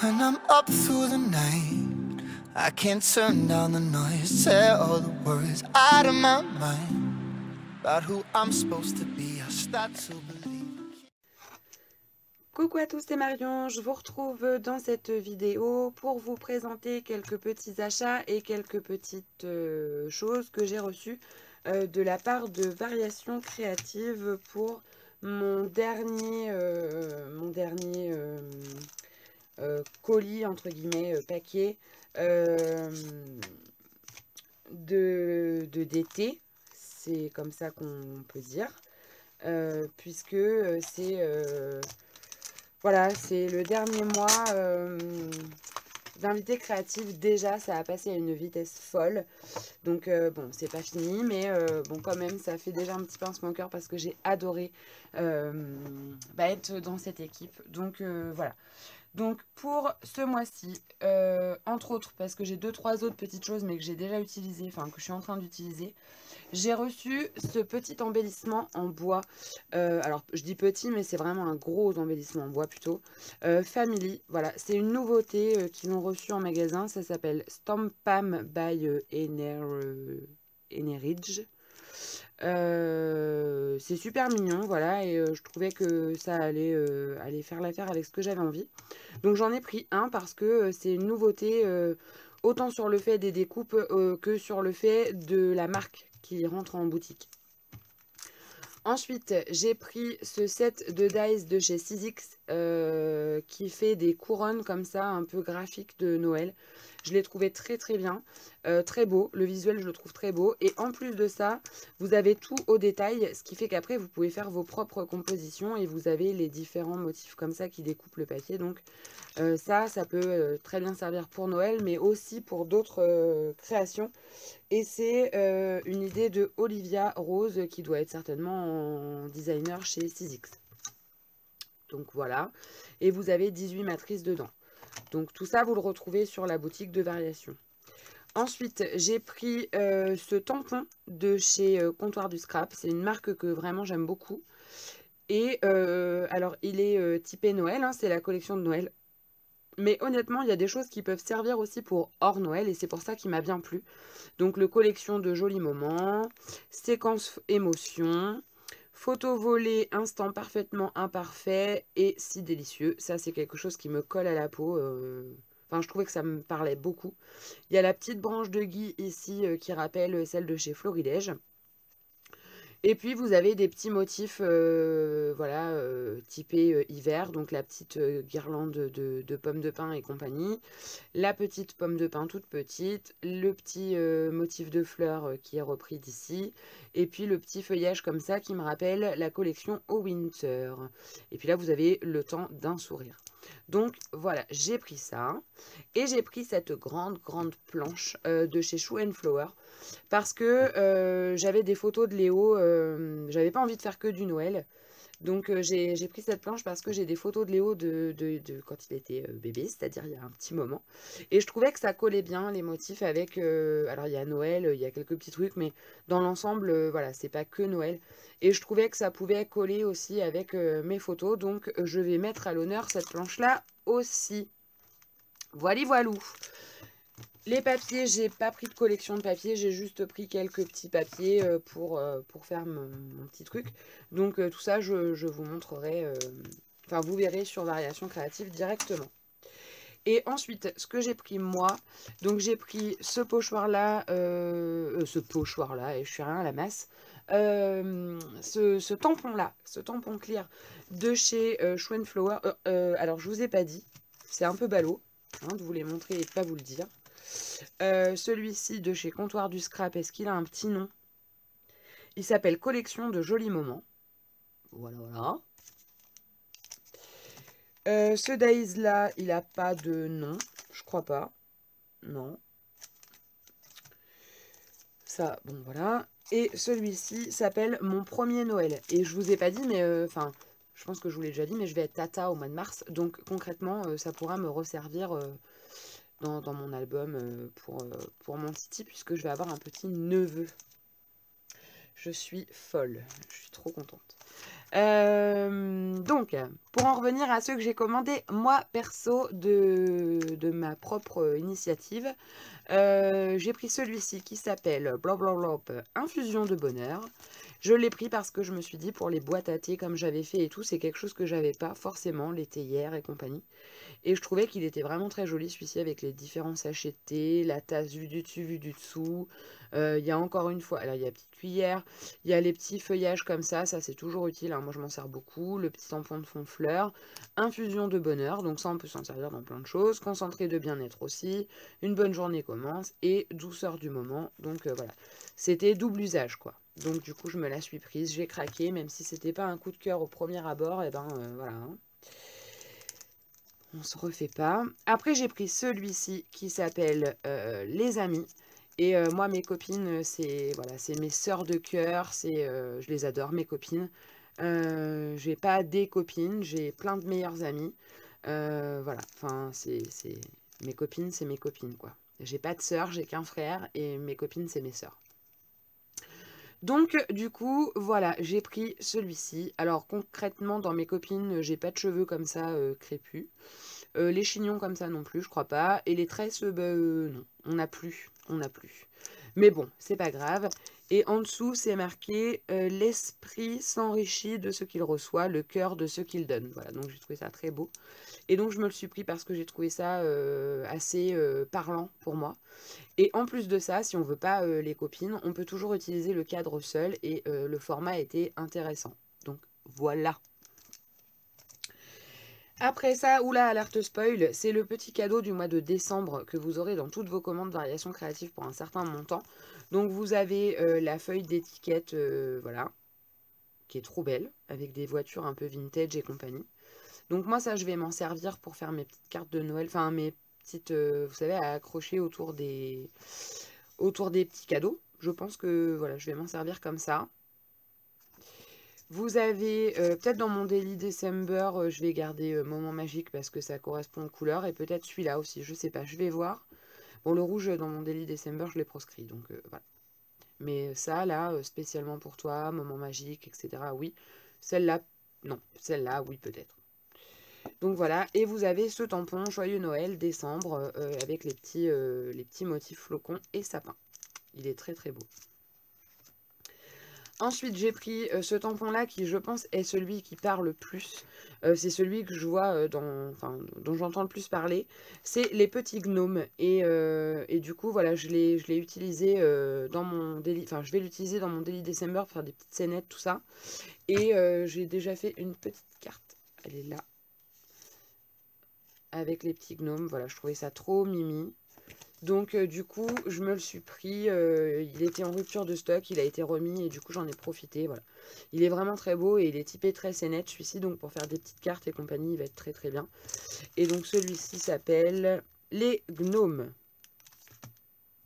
When I'm up through the night, I can't turn down the noise. Say all the words out of my mind about who I'm supposed to be. I start to believe. Coucou à tous, c'est Marion, je vous retrouve dans cette vidéo pour vous présenter quelques petits achats et quelques petites choses que j'ai reçues de la part de Variations Créatives pour mon dernier colis, entre guillemets, paquet d'été, c'est comme ça qu'on peut dire, puisque c'est... voilà, c'est le dernier mois d'invités créatifs. Déjà, ça a passé à une vitesse folle. Donc, bon, c'est pas fini. Mais bon, quand même, ça fait déjà un petit pincement au cœur parce que j'ai adoré être dans cette équipe. Donc, voilà. Donc, pour ce mois-ci, entre autres, parce que j'ai 2-3 autres petites choses, mais que j'ai déjà utilisées, enfin, que je suis en train d'utiliser, j'ai reçu ce petit embellissement en bois. Alors, je dis petit, mais c'est vraiment un gros embellissement en bois plutôt. Family, voilà, c'est une nouveauté qu'ils ont reçue en magasin. Ça s'appelle Stampam by Eneridge. C'est super mignon, voilà, et je trouvais que ça allait faire l'affaire avec ce que j'avais envie. Donc j'en ai pris un parce que c'est une nouveauté, autant sur le fait des découpes que sur le fait de la marque qui rentre en boutique. Ensuite, j'ai pris ce set de dies de chez Sizzix qui fait des couronnes comme ça, un peu graphiques de Noël. Je l'ai trouvé très très bien, très beau. Le visuel, je le trouve très beau. Et en plus de ça, vous avez tout au détail, ce qui fait qu'après, vous pouvez faire vos propres compositions et vous avez les différents motifs comme ça qui découpent le papier. Donc ça peut très bien servir pour Noël, mais aussi pour d'autres créations. Et c'est une idée de Olivia Rose qui doit être certainement en designer chez Sizzix. Donc voilà. Et vous avez 18 matrices dedans. Donc tout ça, vous le retrouvez sur la boutique de Variations. Ensuite, j'ai pris ce tampon de chez Comptoir du Scrap. C'est une marque que vraiment j'aime beaucoup. Et alors, il est typé Noël, hein, c'est la collection de Noël. Mais honnêtement, il y a des choses qui peuvent servir aussi pour hors Noël et c'est pour ça qu'il m'a bien plu. Donc, le collection de jolis moments, séquence émotion, photo volée, instant parfaitement imparfait et si délicieux. Ça, c'est quelque chose qui me colle à la peau. Enfin, je trouvais que ça me parlait beaucoup. Il y a la petite branche de gui ici qui rappelle celle de chez Florilège. Et puis vous avez des petits motifs voilà, typés hiver, donc la petite guirlande de pommes de pin et compagnie, la petite pomme de pin toute petite, le petit motif de fleurs qui est repris d'ici, et puis le petit feuillage comme ça qui me rappelle la collection au winter. Et puis là vous avez le temps d'un sourire. Donc voilà, j'ai pris ça et j'ai pris cette grande planche de chez Shoe & Flower parce que j'avais des photos de Léo, j'avais pas envie de faire que du Noël. Donc j'ai pris cette planche parce que j'ai des photos de Léo de quand il était bébé, c'est-à-dire il y a un petit moment. Et je trouvais que ça collait bien les motifs avec... alors il y a Noël, il y a quelques petits trucs, mais dans l'ensemble, voilà, c'est pas que Noël. Et je trouvais que ça pouvait coller aussi avec mes photos. Donc je vais mettre à l'honneur cette planche-là aussi. Voilà, voilou. Les papiers, j'ai pas pris de collection de papiers, j'ai juste pris quelques petits papiers pour faire mon petit truc. Donc tout ça, je vous montrerai, enfin vous verrez sur Variations Créatives directement. Et ensuite, ce que j'ai pris moi, donc j'ai pris ce pochoir-là, et je suis rien à la masse, ce tampon-là, ce tampon clear de chez Shoe & Flower. Alors je vous ai pas dit, c'est un peu ballot hein, de vous les montrer et de pas vous le dire. Celui-ci de chez Comptoir du Scrap, est-ce qu'il a un petit nom? Il s'appelle Collection de jolis moments. Voilà, voilà. Ce Days là, il n'a pas de nom, je crois pas. Non. Ça, bon voilà. Et celui-ci s'appelle Mon premier Noël. Et je vous ai pas dit, mais enfin, je pense que je vous l'ai déjà dit, mais je vais être tata au mois de mars. Donc concrètement, ça pourra me resservir dans mon album pour mon Titi, puisque je vais avoir un petit neveu. Je suis folle. Je suis trop contente. Donc, pour en revenir à ceux que j'ai commandés, moi, perso, de ma propre initiative, j'ai pris celui-ci qui s'appelle blablabla Infusion de bonheur. Je l'ai pris parce que je me suis dit, pour les boîtes à thé comme j'avais fait et tout, c'est quelque chose que j'avais pas forcément, les théières et compagnie. Et je trouvais qu'il était vraiment très joli, celui-ci, avec les différents sachets de thé, la tasse vue du dessus, vue du dessous. Il y a encore une fois, alors il y a la petite cuillère, il y a les petits feuillages comme ça c'est toujours utile, hein, moi je m'en sers beaucoup. Le petit tampon de fond fleur, infusion de bonheur, donc ça on peut s'en servir dans plein de choses. Concentré de bien-être aussi, une bonne journée commence, et douceur du moment, donc voilà. C'était double usage quoi. Donc du coup je me la suis prise, j'ai craqué, même si c'était pas un coup de cœur au premier abord, et ben voilà. Hein. On se refait pas. Après, j'ai pris celui-ci qui s'appelle Les Amis. Et moi, mes copines, c'est voilà, c'est mes sœurs de cœur. Je les adore, mes copines. J'ai pas des copines, j'ai plein de meilleures amies. Voilà, enfin, mes copines, c'est mes copines, quoi. J'ai pas de sœurs, j'ai qu'un frère. Et mes copines, c'est mes sœurs. Donc, du coup, voilà, j'ai pris celui-ci. Alors, concrètement, dans mes copines, j'ai pas de cheveux comme ça crépus. Les chignons comme ça non plus, je crois pas. Et les tresses, non, on n'a plus. On n'a plus. Mais bon, c'est pas grave. Et en dessous, c'est marqué l'esprit s'enrichit de ce qu'il reçoit, le cœur de ce qu'il donne. Voilà, donc j'ai trouvé ça très beau. Et donc, je me le suis pris parce que j'ai trouvé ça assez parlant pour moi. Et en plus de ça, si on veut pas les copines, on peut toujours utiliser le cadre seul et le format était intéressant. Donc, voilà. Après ça, oula, alerte spoil, c'est le petit cadeau du mois de décembre que vous aurez dans toutes vos commandes variations créatives pour un certain montant. Donc vous avez la feuille d'étiquette, voilà, qui est trop belle, avec des voitures un peu vintage et compagnie. Donc moi ça, je vais m'en servir pour faire mes petites cartes de Noël, enfin mes petites, vous savez, à accrocher autour des petits cadeaux. Je pense que voilà, je vais m'en servir comme ça. Vous avez, peut-être dans mon Daily December, je vais garder Moment Magique parce que ça correspond aux couleurs. Et peut-être celui-là aussi, je sais pas, je vais voir. Bon, le rouge dans mon Daily December, je l'ai proscrit, donc voilà. Mais ça, là, spécialement pour toi, Moment Magique, etc., oui. Celle-là, non. Celle-là, oui, peut-être. Donc voilà, et vous avez ce tampon Joyeux Noël, décembre, avec les petits motifs flocons et sapin. Il est très très beau. Ensuite, j'ai pris ce tampon-là qui, je pense, est celui qui parle le plus. C'est celui que je vois, dont j'entends le plus parler. C'est les petits gnomes. Et du coup, voilà, je l'ai utilisé dans mon daily... Enfin, je vais l'utiliser dans mon Daily December pour faire des petites scénettes, tout ça. Et j'ai déjà fait une petite carte. Elle est là. Avec les petits gnomes. Voilà, je trouvais ça trop mimi. Donc du coup, je me le suis pris, il était en rupture de stock, il a été remis et du coup j'en ai profité, voilà. Il est vraiment très beau et il est typé très net celui-ci, donc pour faire des petites cartes et compagnie, il va être très très bien. Et donc celui-ci s'appelle Les Gnomes.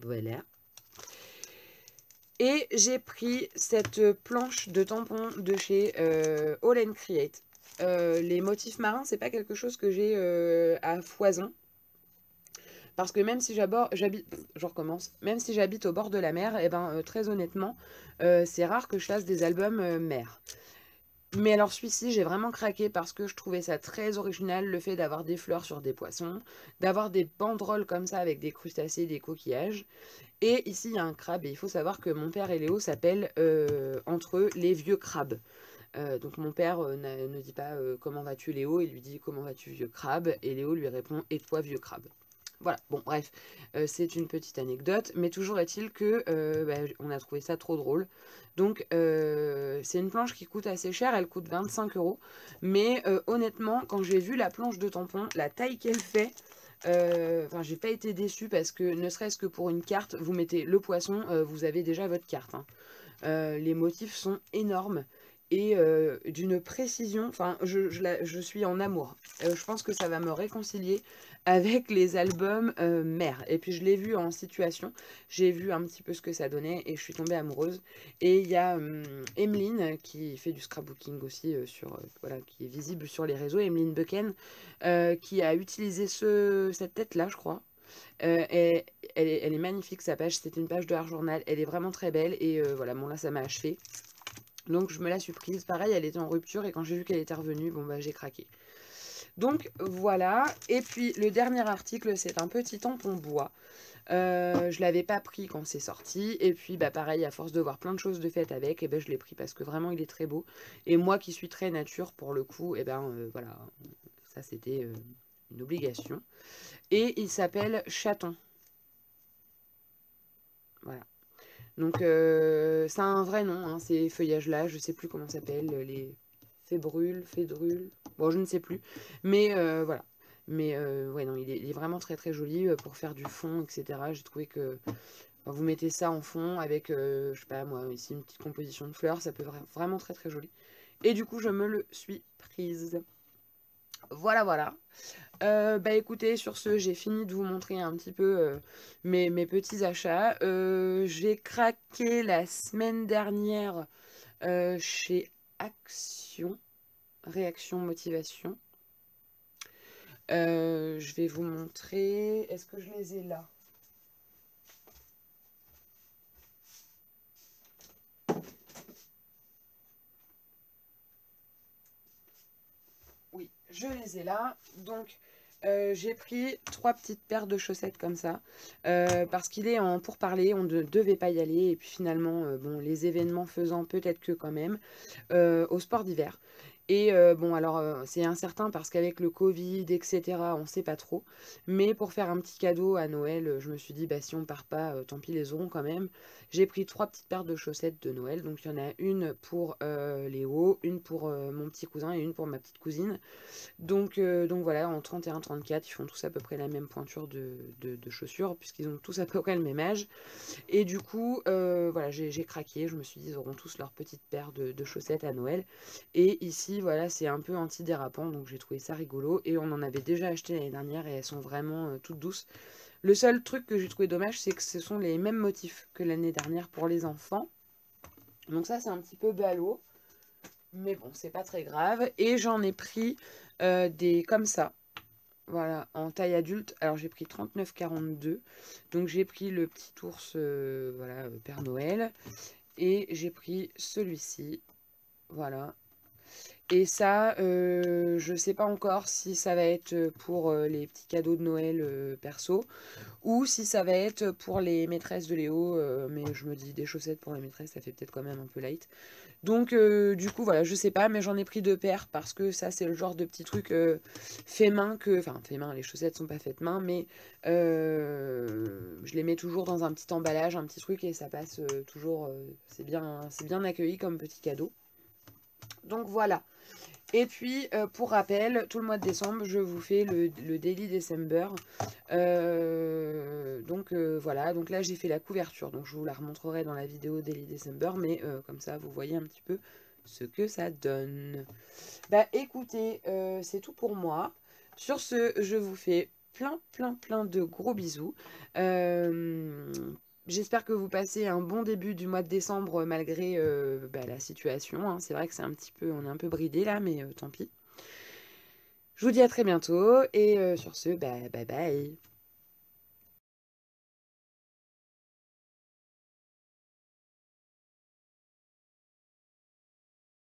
Voilà. Et j'ai pris cette planche de tampons de chez All & Create. Les motifs marins, c'est pas quelque chose que j'ai à foison. Parce que même si même si j'habite au bord de la mer, et ben très honnêtement, c'est rare que je fasse des albums mer. Mais alors celui-ci, j'ai vraiment craqué parce que je trouvais ça très original, le fait d'avoir des fleurs sur des poissons, d'avoir des banderoles comme ça avec des crustacés, des coquillages. Et ici, il y a un crabe et il faut savoir que mon père et Léo s'appellent entre eux les vieux crabes. Donc mon père ne dit pas comment vas-tu Léo, il lui dit comment vas-tu vieux crabe, et Léo lui répond et toi vieux crabe. Voilà, bon bref, c'est une petite anecdote, mais toujours est-il que on a trouvé ça trop drôle. Donc c'est une planche qui coûte assez cher, elle coûte 25 €. Mais honnêtement, quand j'ai vu la planche de tampon, la taille qu'elle fait, j'ai pas été déçue parce que ne serait-ce que pour une carte, vous mettez le poisson, vous avez déjà votre carte. Hein. Les motifs sont énormes. Et d'une précision, enfin je suis en amour. Je pense que ça va me réconcilier avec les albums mère. Et puis je l'ai vu en situation, j'ai vu un petit peu ce que ça donnait et je suis tombée amoureuse. Et il y a Emeline qui fait du scrapbooking aussi, voilà, qui est visible sur les réseaux, Emeline Bucken, qui a utilisé cette tête-là, je crois. Elle est magnifique, sa page. C'était une page de Art Journal. Elle est vraiment très belle. Et voilà, bon là, ça m'a achevé. Donc, je me la suis prise. Pareil, elle était en rupture. Et quand j'ai vu qu'elle était revenue, bon, bah, j'ai craqué. Donc, voilà. Et puis, le dernier article, c'est un petit tampon bois. Je l'avais pas pris quand c'est sorti. Et puis, bah, pareil, à force de voir plein de choses de faites avec, et ben, je l'ai pris parce que vraiment, il est très beau. Et moi qui suis très nature, pour le coup, et ben, voilà, ça, c'était une obligation. Et il s'appelle Chaton. Voilà. Donc, c'est un vrai nom, hein, ces feuillages-là. Je sais plus comment ça s'appelle. Les fédrules. Bon, je ne sais plus. Mais voilà. Mais ouais, non, il est vraiment très très joli pour faire du fond, etc. J'ai trouvé que vous mettez ça en fond avec, je sais pas moi, ici une petite composition de fleurs. Ça peut vraiment très très joli. Et du coup, je me le suis prise. Voilà, voilà. Bah écoutez, sur ce, j'ai fini de vous montrer un petit peu mes petits achats. J'ai craqué la semaine dernière chez Action, Réaction Motivation. Je vais vous montrer. Est-ce que je les ai là? Oui, je les ai là. Donc, j'ai pris 3 petites paires de chaussettes comme ça. Parce qu'il est en pourparlers, on ne devait pas y aller. Et puis finalement, bon, les événements faisant peut-être que quand même, au sport d'hiver. Et bon, alors, c'est incertain parce qu'avec le Covid, etc., on ne sait pas trop. Mais pour faire un petit cadeau à Noël, je me suis dit, bah, si on part pas, tant pis, les auront quand même. J'ai pris 3 petites paires de chaussettes de Noël. Donc, il y en a une pour Léo, une pour mon petit cousin et une pour ma petite cousine. Donc voilà, en 31-34, ils font tous à peu près la même pointure de chaussures, puisqu'ils ont tous à peu près le même âge. Et du coup, voilà, j'ai craqué. Je me suis dit, ils auront tous leur petite paire de chaussettes à Noël. Et ici, voilà, c'est un peu antidérapant, donc j'ai trouvé ça rigolo. Et on en avait déjà acheté l'année dernière et elles sont vraiment toutes douces. Le seul truc que j'ai trouvé dommage, c'est que ce sont les mêmes motifs que l'année dernière pour les enfants. Donc ça, c'est un petit peu ballot. Mais bon, c'est pas très grave. Et j'en ai pris des comme ça. Voilà, en taille adulte. Alors j'ai pris 39,42. Donc j'ai pris le petit ours, voilà, Père Noël. Et j'ai pris celui-ci. Voilà. Et ça, je sais pas encore si ça va être pour les petits cadeaux de Noël perso. Ou si ça va être pour les maîtresses de Léo. Mais je me dis des chaussettes pour les maîtresses, ça fait peut-être quand même un peu light. Donc du coup voilà, je sais pas, mais j'en ai pris 2 paires parce que ça c'est le genre de petit truc fait main que, enfin fait main, les chaussettes sont pas faites main, mais je les mets toujours dans un petit emballage, un petit truc et ça passe toujours, c'est bien accueilli comme petit cadeau. Donc voilà. Et puis, pour rappel, tout le mois de décembre, je vous fais le Daily December. Voilà, donc là j'ai fait la couverture, donc je vous la remontrerai dans la vidéo Daily December, mais comme ça vous voyez un petit peu ce que ça donne. Bah écoutez, c'est tout pour moi. Sur ce, je vous fais plein de gros bisous. J'espère que vous passez un bon début du mois de décembre malgré la situation, hein. C'est vrai que c'est un petit peu, on est un peu bridé là, mais tant pis. Je vous dis à très bientôt et sur ce, bye bye.